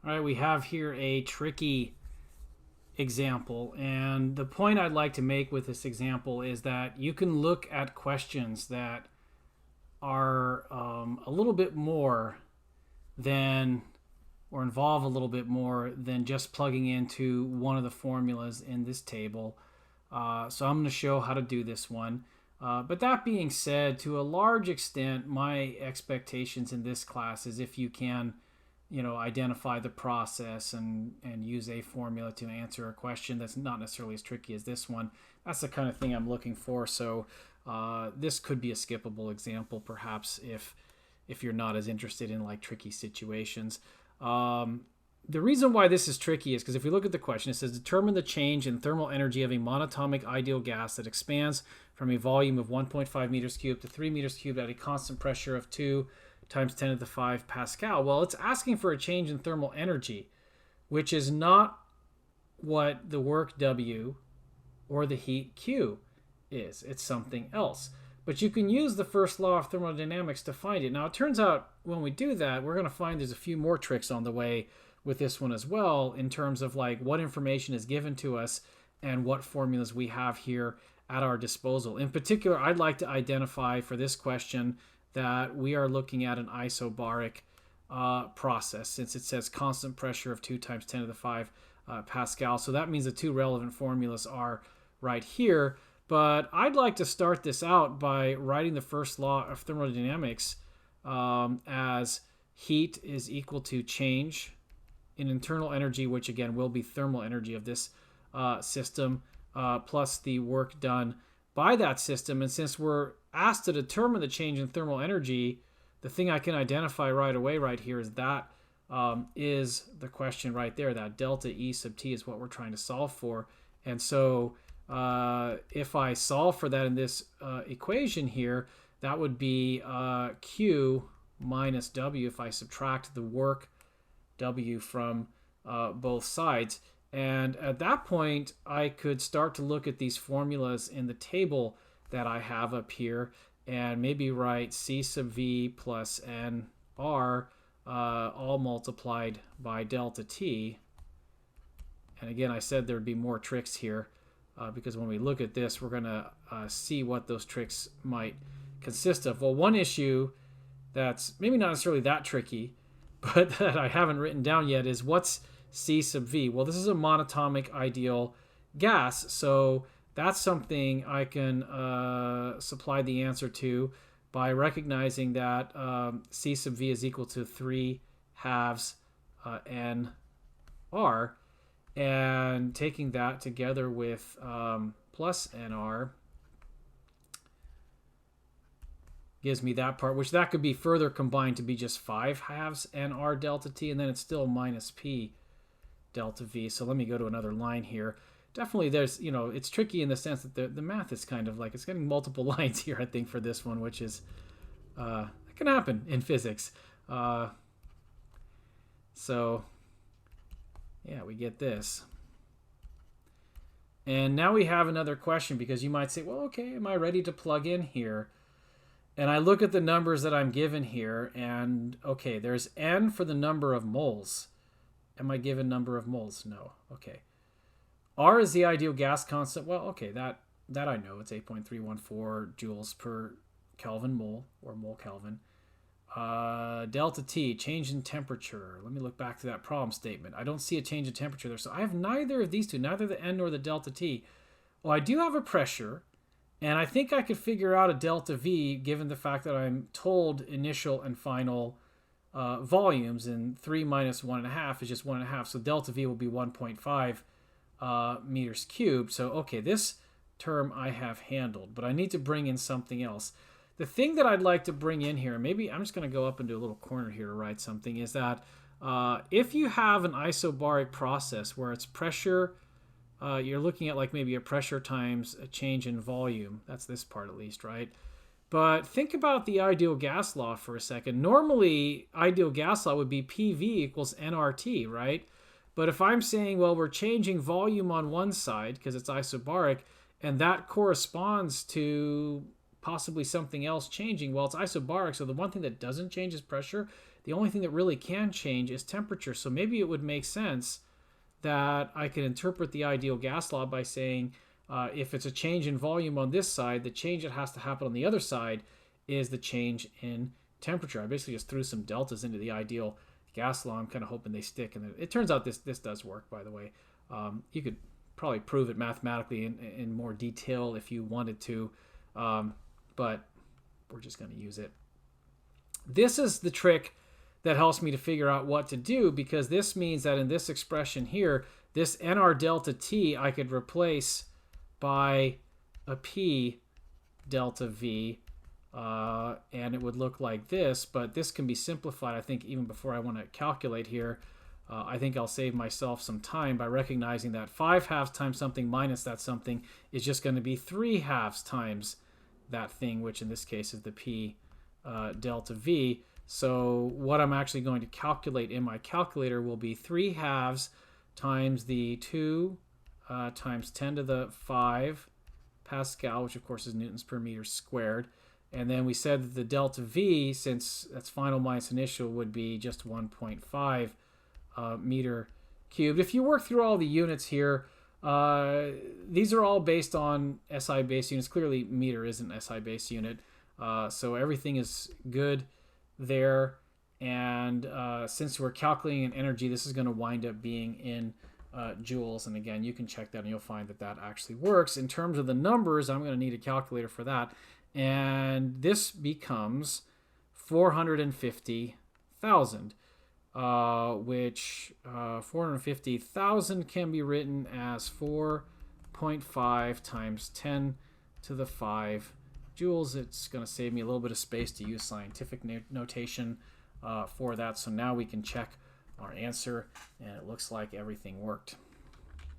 All right, we have here a tricky example, and the point I'd like to make with this example is that you can look at questions that are a little bit more than, or involve a little bit more than just plugging into one of the formulas in this table. So I'm going to show how to do this one. But that being said, to a large extent, my expectations in this class is if you can identify the process and use a formula to answer a question that's not necessarily as tricky as this one. That's the kind of thing I'm looking for. So this could be a skippable example, perhaps, if you're not as interested in like tricky situations. The reason why this is tricky is because if we look at the question, it says determine the change in thermal energy of a monatomic ideal gas that expands from a volume of 1.5 meters cubed to 3 meters cubed at a constant pressure of 2 times 10 to the 5 Pascal. Well, it's asking for a change in thermal energy, which is not what the work W or the heat Q is. It's something else. But you can use the first law of thermodynamics to find it. Now, it turns out when we do that, we're going to find there's a few more tricks on the way with this one as well, in terms of like what information is given to us and what formulas we have here at our disposal. In particular, I'd like to identify for this question that we are looking at an isobaric process, since it says constant pressure of 2 times 10 to the 5 Pascal. So that means the two relevant formulas are right here. But I'd like to start this out by writing the first law of thermodynamics as heat is equal to change in internal energy, which again will be thermal energy of this system, plus the work done by that system. And since we're asked to determine the change in thermal energy, the thing I can identify right away right here is that is the question right there. That delta E sub T is what we're trying to solve for. And so if I solve for that in this equation here, that would be Q minus W if I subtract the work W from both sides. And at that point, I could start to look at these formulas in the table that I have up here and maybe write C sub V plus N R all multiplied by delta T. And again, I said there'd be more tricks here because when we look at this, we're going to see what those tricks might consist of. Well, one issue that's maybe not necessarily that tricky, but that I haven't written down yet is what's C sub V? Well, this is a monatomic ideal gas, so that's something I can supply the answer to by recognizing that C sub V is equal to 3 halves N R, and taking that together with plus NR gives me that part, which that could be further combined to be just 5 halves NR delta T, and then it's still minus P delta V. So let me go to another line here. Definitely there's, it's tricky in the sense that the math is kind of like, it's getting multiple lines here, I think, for this one, which is, it can happen in physics. So, yeah, we get this. And now we have another question, because you might say, well, okay, am I ready to plug in here? And I look at the numbers that I'm given here, and okay, there's N for the number of moles. Am I given number of moles? No. Okay. R is the ideal gas constant. Well, okay, that I know. It's 8.314 joules per Kelvin mole, or mole Kelvin. Delta T, change in temperature. Let me look back to that problem statement. I don't see a change in temperature there. So I have neither of these two, neither the N nor the delta T. Well, I do have a pressure, and I think I could figure out a delta V given the fact that I'm told initial and final volumes, and 3 minus 1.5 is just 1.5. So delta V will be 1.5 meters cubed. So, okay, this term I have handled, but I need to bring in something else. The thing that I'd like to bring in here, maybe I'm just going to go up into a little corner here to write something, is that if you have an isobaric process where it's pressure, you're looking at like maybe a pressure times a change in volume. That's this part at least, right? But think about the ideal gas law for a second. Normally, ideal gas law would be PV equals nRT, right? But if I'm saying, well, we're changing volume on one side because it's isobaric, and that corresponds to possibly something else changing, well, it's isobaric, so the one thing that doesn't change is pressure. the only thing that really can change is temperature. So maybe it would make sense that I could interpret the ideal gas law by saying if it's a change in volume on this side, the change that has to happen on the other side is the change in temperature. I basically just threw some deltas into the ideal gas law. I'm kind of hoping they stick. And it turns out this does work, by the way. You could probably prove it mathematically in more detail if you wanted to, but we're just going to use it. This is the trick that helps me to figure out what to do, because this means that in this expression here, this nr delta t I could replace by a p delta v, and it would look like this, but this can be simplified. I think even before I want to calculate here, I think I'll save myself some time by recognizing that 5/2 times something minus that something is just going to be 3/2 times that thing, which in this case is the p delta v. So what I'm actually going to calculate in my calculator will be 3/2 times the 2 times 10 to the 5 Pascal, which of course is newtons per meter squared. And then we said that the delta v, since that's final minus initial, would be just 1.5 meter cubed. If you work through all the units here, these are all based on SI base units. Clearly meter isn't an SI base unit, so everything is good there. And since we're calculating an energy, this is going to wind up being in joules. And again, you can check that and you'll find that that actually works. In terms of the numbers, I'm going to need a calculator for that. And this becomes 450,000, which 450,000 can be written as 4.5 times 10 to the 5 joules. It's going to save me a little bit of space to use scientific notation for that. So now we can check our answer, and it looks like everything worked.